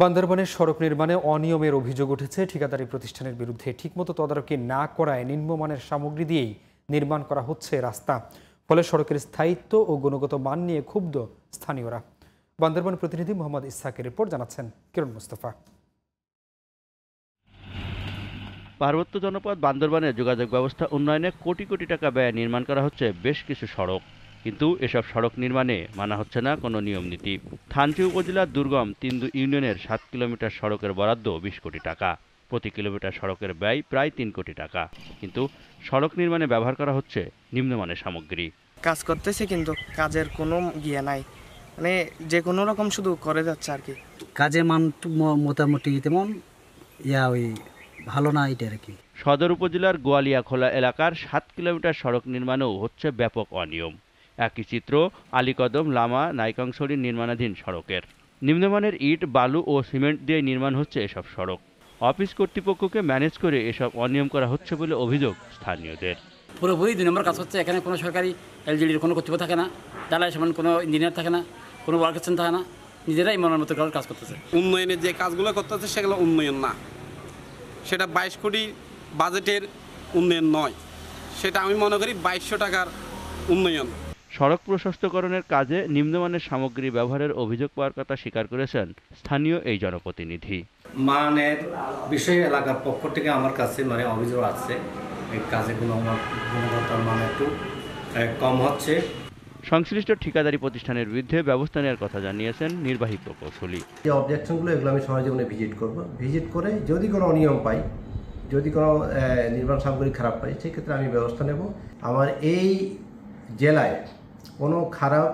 বান্দরবানের সড়ক নির্মাণে অনিয়মের অভিযোগ উঠেছে ঠিকাদারি প্রতিষ্ঠানের বিরুদ্ধে। ঠিকমতো তদারকি না করায় নিম্নমানের সামগ্রী দিয়েই নির্মাণ করা হচ্ছে রাস্তা। ফলে সড়কের স্থায়িত্ব ও গুণগত মান নিয়ে ক্ষুব্ধ স্থানীয়রা। বান্দরবান প্রতিনিধি মোহাম্মদ ইসহাকের রিপোর্ট, জানাচ্ছেন কিরণ মুস্তফা। পার্বত্য জনপদ বান্দরবানের যোগাযোগ ব্যবস্থা উন্নয়নে কোটি কোটি টাকা ব্যয়ে নির্মাণ করা হচ্ছে বেশ কিছু সড়ক, কিন্তু এসব সড়ক নির্মাণে মানা হচ্ছে না কোনো নিয়ম নীতি। থানচি উপজেলার দুর্গম তিন্দু ইউনিয়নের 7 কিলোমিটার সড়কের বরাদ্দ 20 কোটি টাকা, প্রতি কিলোমিটার সড়কের ব্যয় প্রায় 3 কোটি টাকা, কিন্তু সড়ক নির্মাণে ব্যবহার করা হচ্ছে নিম্নমানের সামগ্রী। কাজ করতেছে কিন্তু কাজের কোনো গিয়ে নাই, মানে যে কোনো রকম শুধু করে যাচ্ছে আর কি। কাজের মান মোটামুটি তেমন ওই ভালো না এটা আর কি। সদর উপজেলার গোয়ালিয়াখোলা এলাকার 7 কিলোমিটার সড়ক নির্মাণেও হচ্ছে ব্যাপক অনিয়ম। একই চিত্র আলীকদম লামা নাইকাংছড়ির নির্মাণাধীন সড়কের। নিম্নমানের ইট বালু ও সিমেন্ট দিয়ে নির্মাণ হচ্ছে এসব সড়ক। অফিস কর্তৃপক্ষকে ম্যানেজ করে এসব অনিয়ম করা হচ্ছে বলে অভিযোগ স্থানীয়দের। পুরোপুরি 2 নম্বর কাজ হচ্ছে। এখানে কোনো সরকারি এলজিডির কোনো কর্তৃপক্ষ থাকে না, ঢালাই সমান কোনো ইঞ্জিনিয়ার থাকে না, কোনো ওয়ার্কার থাকে না, নিজেরাই মনের মতো কাজ করতেছে। উন্নয়নের যে কাজগুলো করতেছে সেগুলো উন্নয়ন না, সেটা 22 কোটি বাজেটের উন্নয়ন নয়, সেটা আমি মনে করি 2200 টাকার উন্নয়ন। সড়ক প্রশস্তকরণের কাজে নিম্নমানের সামগ্রী ব্যবহারের অভিযোগ পাওয়ার কথা স্বীকার করেছেন স্থানীয় এই জনপ্রতিনিধি। মানের বিষয়ে এলাকার পক্ষ থেকে আমার কাছে অভিযোগ আছে, এই কাজে গুণগত মান একটু কম হচ্ছে। সংশ্লিষ্ট ঠিকাদারি প্রতিষ্ঠানের বিরুদ্ধে ব্যবস্থা নেওয়ার কথা জানিয়েছেন নির্বাহী প্রকৌশলী। যে অবজেকশনগুলো এগুলো আমি সরজমিনে ভিজিট করব, ভিজিট করে যদি কোনো অনিয়ম পাই, যদি কোনো নির্মাণ সামগ্রী খারাপ পাই, সেক্ষেত্রে আমি ব্যবস্থা নেব। আমার এই জেলায় কোনো খারাপ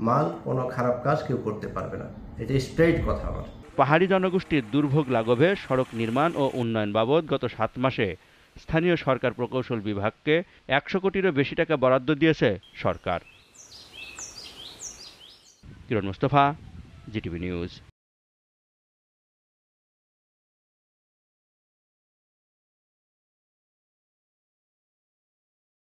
মাল, কোনো খারাপ কাজ কেউ করতে পারবে না, এটা স্ট্রেইট কথা আমার। পাহাড়ি জনগোষ্ঠীর দুর্ভোগ লাঘবে সড়ক নির্মাণ ও উন্নয়ন বাবদ গত 7 মাসে স্থানীয় সরকার প্রকৌশল বিভাগকে 100 কোটিরও বেশি টাকা বরাদ্দ দিয়েছে সরকার। কিরণ মুস্তফা, জিটিভি নিউজ।